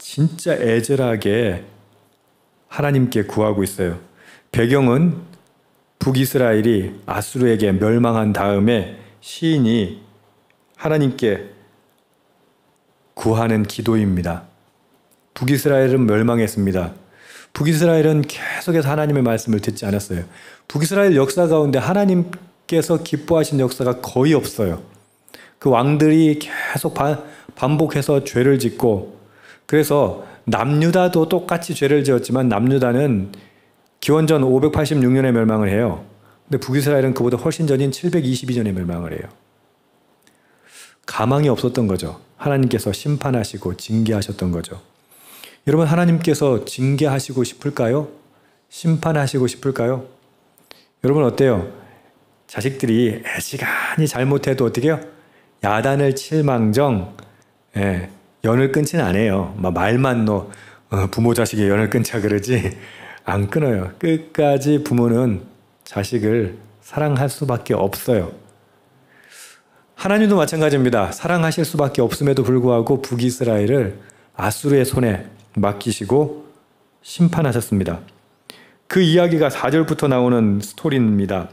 진짜 애절하게 하나님께 구하고 있어요. 배경은 북이스라엘이 아수르에게 멸망한 다음에 시인이 하나님께 구하는 기도입니다. 북이스라엘은 멸망했습니다. 북이스라엘은 계속해서 하나님의 말씀을 듣지 않았어요. 북이스라엘 역사 가운데 하나님께서 기뻐하신 역사가 거의 없어요. 그 왕들이 계속 반복해서 죄를 짓고, 그래서 남유다도 똑같이 죄를 지었지만 남유다는 기원전 586년에 멸망을 해요. 근데 북이스라엘은 그보다 훨씬 전인 722년에 멸망을 해요. 가망이 없었던 거죠. 하나님께서 심판하시고 징계하셨던 거죠. 여러분, 하나님께서 징계하시고 싶을까요? 심판하시고 싶을까요? 여러분 어때요? 자식들이 애시간히 잘못해도 어떻게 해요? 야단을 칠 망정 연을 끊지는 않아요. 말만 부모 자식의 연을 끊자 그러지 안 끊어요. 끝까지 부모는 자식을 사랑할 수밖에 없어요. 하나님도 마찬가지입니다. 사랑하실 수밖에 없음에도 불구하고 북이스라엘을 아수르의 손에 맡기시고 심판하셨습니다. 그 이야기가 4절부터 나오는 스토리입니다.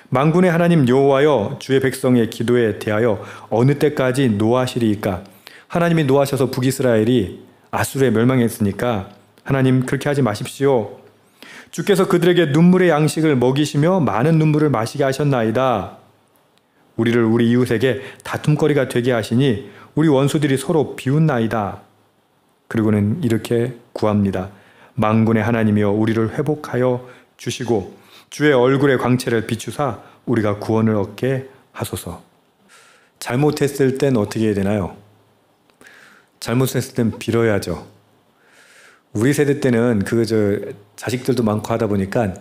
만군의 하나님 여호와여, 주의 백성의 기도에 대하여 어느 때까지 노하시리이까? 하나님이 노하셔서 북이스라엘이 아수르에 멸망했으니까 하나님 그렇게 하지 마십시오. 주께서 그들에게 눈물의 양식을 먹이시며 많은 눈물을 마시게 하셨나이다. 우리를 우리 이웃에게 다툼거리가 되게 하시니 우리 원수들이 서로 비웃나이다. 그리고는 이렇게 구합니다. 만군의 하나님이여, 우리를 회복하여 주시고 주의 얼굴의 광채를 비추사 우리가 구원을 얻게 하소서. 잘못했을 땐 어떻게 해야 되나요? 잘못했을 땐 빌어야죠. 우리 세대 때는 자식들도 많고 하다 보니까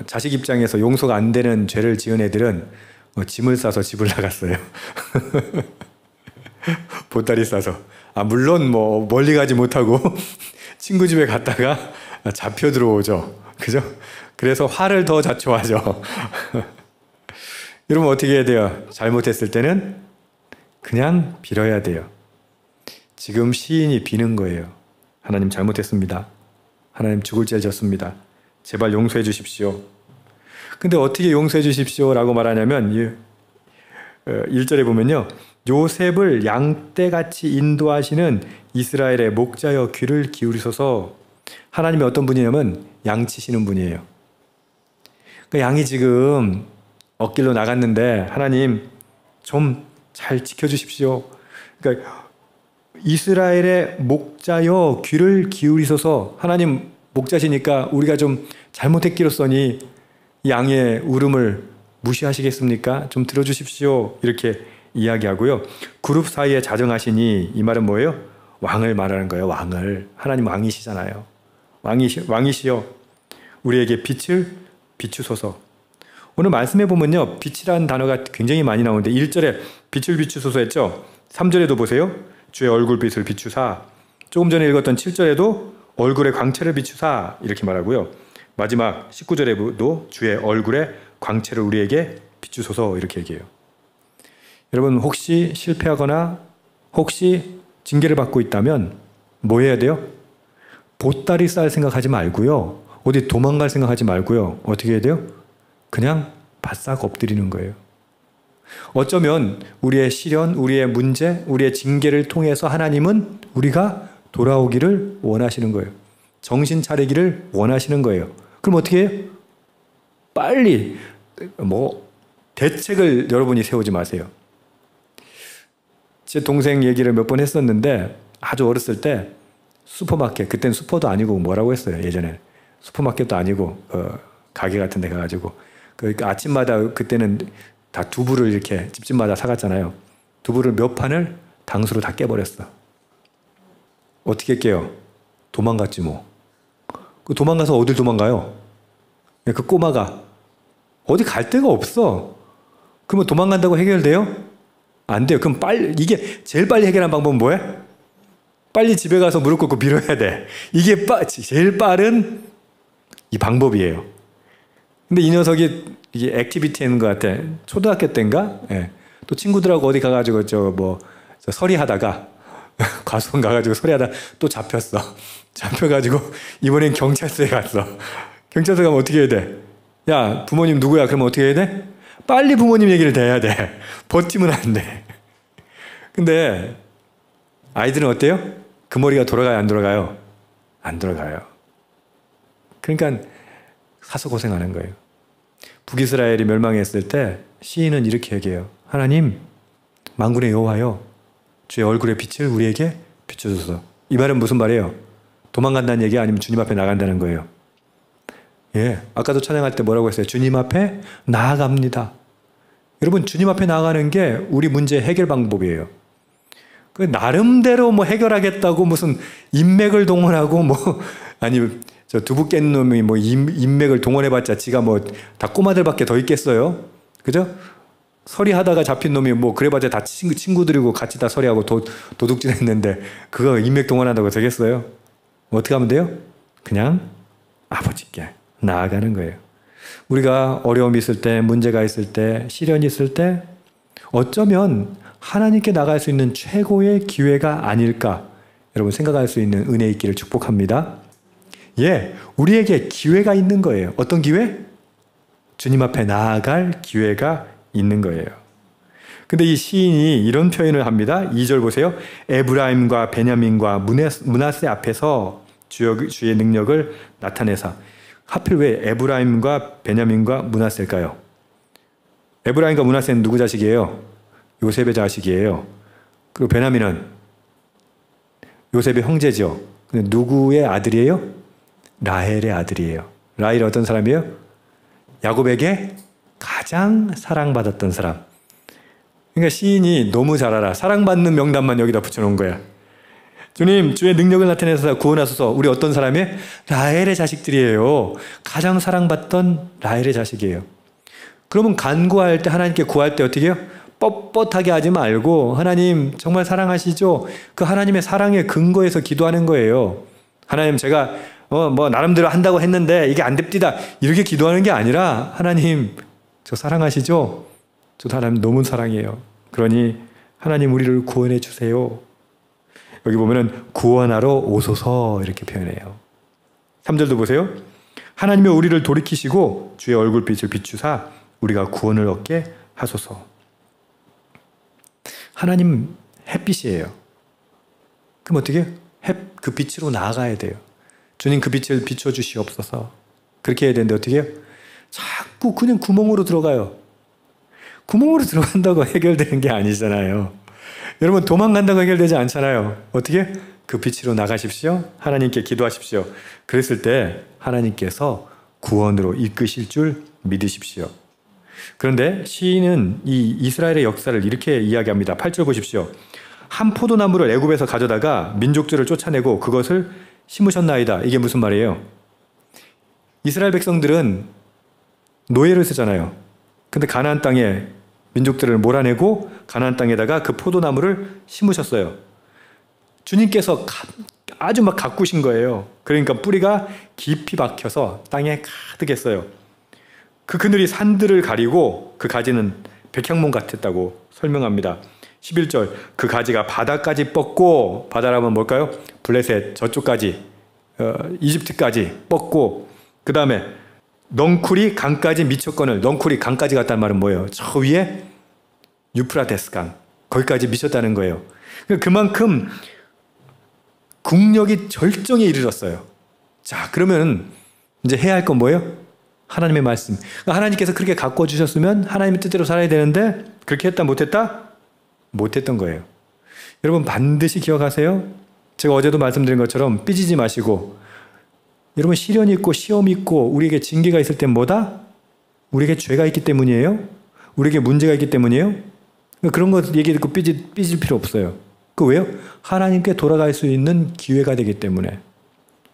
자식 입장에서 용서가 안 되는 죄를 지은 애들은 짐을 싸서 집을 나갔어요. 보따리 싸서. 물론 멀리 가지 못하고 친구 집에 갔다가 잡혀 들어오죠. 그죠? 그래서 화를 더 자초하죠. 여러분 어떻게 해야 돼요? 잘못했을 때는 그냥 빌어야 돼요. 지금 시인이 비는 거예요. 하나님 잘못했습니다. 하나님 죽을 죄 졌습니다. 제발 용서해 주십시오. 근데 어떻게 용서해 주십시오 라고 말하냐면 1절에 보면요. 요셉을 양떼같이 인도하시는 이스라엘의 목자여 귀를 기울이소서. 하나님이 어떤 분이냐면 양치시는 분이에요. 그 양이 지금 엇길로 나갔는데 하나님 좀 잘 지켜주십시오. 그러니까 이스라엘의 목자여 귀를 기울이소서. 하나님 목자시니까 우리가 좀 잘못했기로써니 양의 울음을 무시하시겠습니까? 좀 들어주십시오. 이렇게 이야기하고요. 그룹 사이에 자정하시니, 이 말은 뭐예요? 왕을 말하는 거예요. 왕을. 하나님 왕이시잖아요. 왕이시여, 우리에게 빛을 비추소서. 오늘 말씀해 보면요, 빛이라는 단어가 굉장히 많이 나오는데 1절에 빛을 비추소서 했죠. 3절에도 보세요. 주의 얼굴빛을 비추사. 조금 전에 읽었던 7절에도 얼굴의 광채를 비추사 이렇게 말하고요. 마지막 19절에도 주의 얼굴의 광채를 우리에게 비추소서 이렇게 얘기해요. 여러분 혹시 실패하거나 혹시 징계를 받고 있다면 뭐 해야 돼요? 보따리 쌀 생각하지 말고요. 어디 도망갈 생각하지 말고요. 어떻게 해야 돼요? 그냥 바싹 엎드리는 거예요. 어쩌면 우리의 시련, 우리의 문제, 우리의 징계를 통해서 하나님은 우리가 돌아오기를 원하시는 거예요. 정신 차리기를 원하시는 거예요. 그럼 어떻게 해요? 빨리 대책을 여러분이 세우지 마세요. 제 동생 얘기를 몇 번 했었는데 아주 어렸을 때 슈퍼마켓, 그땐 슈퍼도 아니고 뭐라고 했어요. 예전에 슈퍼마켓도 아니고 가게 같은 데 가가지고 아침마다 그때는 다 두부를 이렇게 집집마다 사갔잖아요. 두부를 몇 판을 당수로 다 깨버렸어. 어떻게 깨요? 도망갔지 뭐. 그 도망가서 어딜 도망가요? 그 꼬마가 어디 갈 데가 없어. 그러면 도망간다고 해결돼요? 안 돼요. 그럼 이게 제일 빨리 해결한 방법은 뭐예요? 빨리 집에 가서 무릎 꿇고 빌어야 돼. 이게 제일 빠른 이 방법이에요. 근데 이 녀석이 이게 액티비티 하는 것 같아. 초등학교 때인가? 또 친구들하고 어디 가가지고 서리 하다가 과수원 가가지고 소리하다 또 잡혔어. 잡혀가지고 이번엔 경찰서에 갔어. 경찰서 가면 어떻게 해야 돼? 야, 부모님 누구야? 그러면 어떻게 해야 돼? 빨리 부모님 얘기를 대야 돼. 버티면 안 돼. 근데 아이들은 어때요? 그 머리가 돌아가요, 안 돌아가요? 안 돌아가요. 그러니까 사서 고생하는 거예요. 북이스라엘이 멸망했을 때 시인은 이렇게 얘기해요. 하나님, 만군의 여호와여, 주의 얼굴의 빛을 우리에게 비춰줘서. 이 말은 무슨 말이에요? 도망간다는 얘기 아니면 주님 앞에 나간다는 거예요. 예, 아까도 찬양할 때 뭐라고 했어요? 주님 앞에 나아갑니다. 여러분, 주님 앞에 나아가는 게 우리 문제 해결 방법이에요. 그 나름대로 뭐 해결하겠다고 무슨 인맥을 동원하고 뭐 아니 저 두부 깬 놈이 뭐 인맥을 동원해봤자 지가 뭐 다 꼬마들밖에 더 있겠어요? 그죠? 서리하다가 잡힌 놈이 뭐 그래봤자 다 친구들이고 같이 다 서리하고 도둑질했는데 그거 인맥 동원한다고 되겠어요? 어떻게 하면 돼요? 그냥 아버지께 나아가는 거예요. 우리가 어려움이 있을 때, 문제가 있을 때, 시련이 있을 때 어쩌면 하나님께 나갈 수 있는 최고의 기회가 아닐까, 여러분 생각할 수 있는 은혜 있기를 축복합니다. 예, 우리에게 기회가 있는 거예요. 어떤 기회? 주님 앞에 나아갈 기회가 있는 거예요. 근데 이 시인이 이런 표현을 합니다. 2절 보세요. 에브라임과 베냐민과 므낫세 앞에서 주의 능력을 나타내사. 하필 왜 에브라임과 베냐민과 므낫세일까요? 에브라임과 므낫세는 누구 자식이에요? 요셉의 자식이에요. 그리고 베냐민은 요셉의 형제죠. 근데 누구의 아들이에요? 라헬의 아들이에요. 라헬이 어떤 사람이에요? 야곱에게 가장 사랑받았던 사람. 그러니까 시인이 너무 잘 알아. 사랑받는 명단만 여기다 붙여놓은 거야. 주님, 주의 능력을 나타내서 구원하소서. 우리 어떤 사람이에요? 라헬의 자식들이에요. 가장 사랑받던 라헬의 자식이에요. 그러면 간구할 때, 하나님께 구할 때 어떻게 해요? 뻣뻣하게 하지 말고 하나님 정말 사랑하시죠? 그 하나님의 사랑의 근거에서 기도하는 거예요. 하나님, 제가 뭐 나름대로 한다고 했는데 이게 안 됩디다, 이렇게 기도하는 게 아니라 하나님 저 사랑하시죠? 저 하나님 너무 사랑해요. 그러니 하나님 우리를 구원해 주세요. 여기 보면은 구원하러 오소서 이렇게 표현해요. 3절도 보세요. 하나님의 우리를 돌이키시고 주의 얼굴빛을 비추사 우리가 구원을 얻게 하소서. 하나님 햇빛이에요. 그럼 어떻게 해요? 그 빛으로 나아가야 돼요. 주님 그 빛을 비춰주시옵소서. 그렇게 해야 되는데 어떻게 해요? 자꾸 그냥 구멍으로 들어가요. 구멍으로 들어간다고 해결되는 게 아니잖아요. 여러분, 도망간다고 해결되지 않잖아요. 어떻게? 그 빛으로 나가십시오. 하나님께 기도하십시오. 그랬을 때 하나님께서 구원으로 이끄실 줄 믿으십시오. 그런데 시인은 이 이스라엘의 역사를 이렇게 이야기합니다. 8절 보십시오. 한 포도나무를 애굽에서 가져다가 민족들을 쫓아내고 그것을 심으셨나이다. 이게 무슨 말이에요? 이스라엘 백성들은 노예를 쓰잖아요. 근데 가나안 땅에 민족들을 몰아내고 가나안 땅에다가 그 포도나무를 심으셨어요. 주님께서 아주 막 가꾸신 거예요. 그러니까 뿌리가 깊이 박혀서 땅에 가득했어요. 그 그늘이 산들을 가리고 그 가지는 백향목 같았다고 설명합니다. 11절, 그 가지가 바다까지 뻗고, 바다라면 뭘까요? 블레셋 저쪽까지, 이집트까지 뻗고, 그 다음에 넝쿨이 강까지 미쳤거늘. 넝쿨이 강까지 갔다는 말은 뭐예요? 저 위에 유프라테스 강, 거기까지 미쳤다는 거예요. 그만큼 국력이 절정에 이르렀어요. 자, 그러면 이제 해야 할 건 뭐예요? 하나님의 말씀. 하나님께서 그렇게 가꿔 주셨으면 하나님의 뜻대로 살아야 되는데 그렇게 했다 못했다? 못했던 거예요. 여러분 반드시 기억하세요. 제가 어제도 말씀드린 것처럼 삐지지 마시고, 여러분 시련이 있고 시험이 있고 우리에게 징계가 있을 땐 뭐다? 우리에게 죄가 있기 때문이에요? 우리에게 문제가 있기 때문이에요? 그런 거 얘기 듣고 삐질 필요 없어요. 그 왜요? 하나님께 돌아갈 수 있는 기회가 되기 때문에.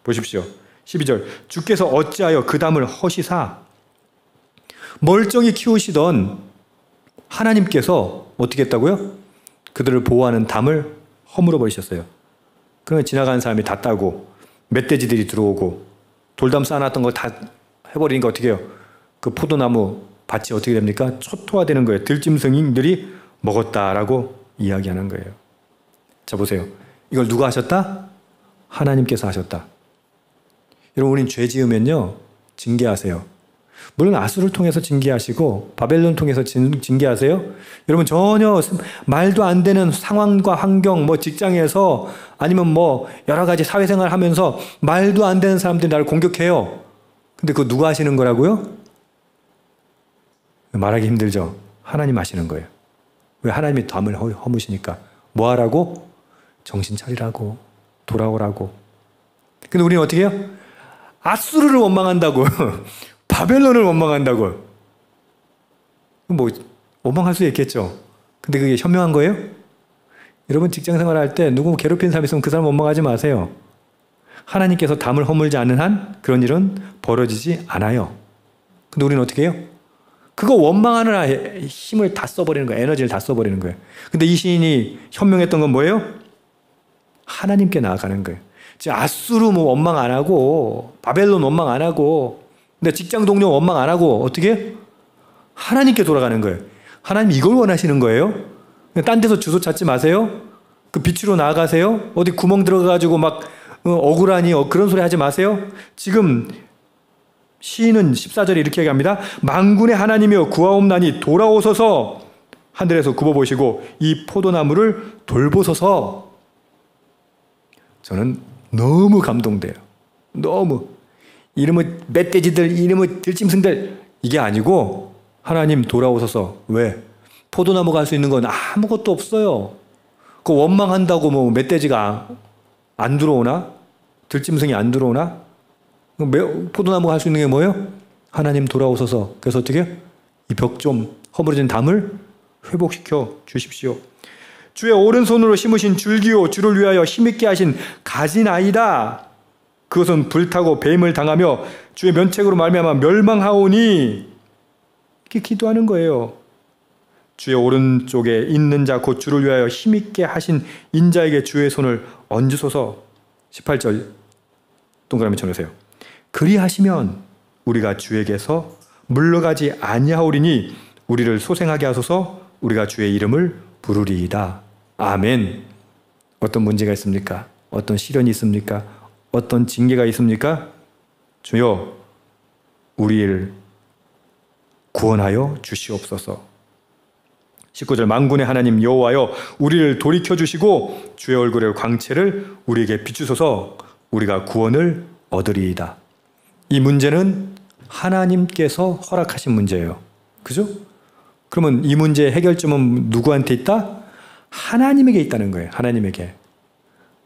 보십시오. 12절, 주께서 어찌하여 그 담을 허시사. 멀쩡히 키우시던 하나님께서 어떻게 했다고요? 그들을 보호하는 담을 허물어 버리셨어요. 그러면 지나가는 사람이 다 따고 멧돼지들이 들어오고 돌담 쌓아놨던 거 다 해버리니까 어떻게 해요? 그 포도나무 밭이 어떻게 됩니까? 초토화되는 거예요. 들짐승들이 먹었다라고 이야기하는 거예요. 자, 보세요. 이걸 누가 하셨다? 하나님께서 하셨다. 여러분, 우린 죄 지으면요, 징계하세요. 물론 아수를 통해서 징계하시고 바벨론 통해서 징계하세요. 여러분, 전혀 말도 안 되는 상황과 환경, 뭐 직장에서 아니면 뭐 여러 가지 사회생활 하면서 말도 안 되는 사람들이 나를 공격해요. 근데 그거 누가 하시는 거라고요? 말하기 힘들죠. 하나님 하시는 거예요. 왜? 하나님이 담을 허무시니까. 뭐 하라고? 정신 차리라고, 돌아오라고. 근데 우리는 어떻게 해요? 아수르를 원망한다고. 바벨론을 원망한다고. 뭐 원망할 수 있겠죠. 근데 그게 현명한 거예요? 여러분, 직장생활 할 때 누구 괴롭힌 사람 있으면 그 사람 원망하지 마세요. 하나님께서 담을 허물지 않는 한 그런 일은 벌어지지 않아요. 근데 우리는 어떻게 해요? 그거 원망하느라 힘을 다 써버리는 거예요. 에너지를 다 써버리는 거예요. 근데 이 시인이 현명했던 건 뭐예요? 하나님께 나아가는 거예요. 아수르 뭐 원망 안 하고, 바벨론 원망 안 하고, 근데 직장 동료 원망 안 하고, 어떻게 해요? 하나님께 돌아가는 거예요. 하나님 이걸 원하시는 거예요? 딴 데서 주소 찾지 마세요. 그 빛으로 나아가세요. 어디 구멍 들어가가지고 막 억울하니 그런 소리 하지 마세요. 지금 시인은 14절에 이렇게 얘기합니다. 만군의 하나님이여 구하옵나니 돌아오소서. 하늘에서 굽어보시고 이 포도나무를 돌보소서. 저는 너무 감동돼요. 너무. 이름은 멧돼지들, 이름은 들짐승들, 이게 아니고 하나님 돌아오소서. 왜? 포도나무가 할 수 있는 건 아무것도 없어요. 그 원망한다고 뭐 멧돼지가 안 들어오나? 들짐승이 안 들어오나? 포도나무가 할 수 있는 게 뭐예요? 하나님 돌아오소서. 그래서 어떻게 해요? 이 벽 좀 허물어진 담을 회복시켜 주십시오. 주의 오른손으로 심으신 줄기요 주를 위하여 힘있게 하신 가지나이다. 그것은 불타고 뱀을 당하며 주의 면책으로 말미암아 멸망하오니. 이렇게 기도하는 거예요. 주의 오른쪽에 있는 자 곧 주를 위하여 힘있게 하신 인자에게 주의 손을 얹으소서. 18절 동그라미 쳐놓으세요. 그리하시면 우리가 주에게서 물러가지 아니하오리니 우리를 소생하게 하소서. 우리가 주의 이름을 부르리이다. 아멘. 어떤 문제가 있습니까? 어떤 시련이 있습니까? 어떤 징계가 있습니까? 주여, 우리를 구원하여 주시옵소서. 19절 만군의 하나님 여호와여 우리를 돌이켜주시고 주의 얼굴의 광채를 우리에게 비추소서. 우리가 구원을 얻으리이다. 이 문제는 하나님께서 허락하신 문제예요. 그죠? 그러면 이 문제의 해결점은 누구한테 있다? 하나님에게 있다는 거예요. 하나님에게.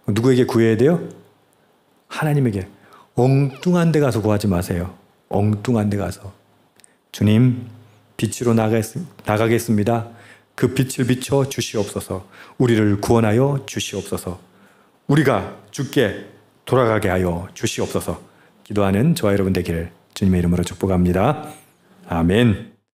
누구에게 구해야 돼요? 하나님에게. 엉뚱한 데 가서 구하지 마세요. 엉뚱한 데 가서. 주님, 빛으로 나가겠습니다. 그 빛을 비춰 주시옵소서. 우리를 구원하여 주시옵소서. 우리가 주께 돌아가게 하여 주시옵소서. 기도하는 저와 여러분 되기를 주님의 이름으로 축복합니다. 아멘.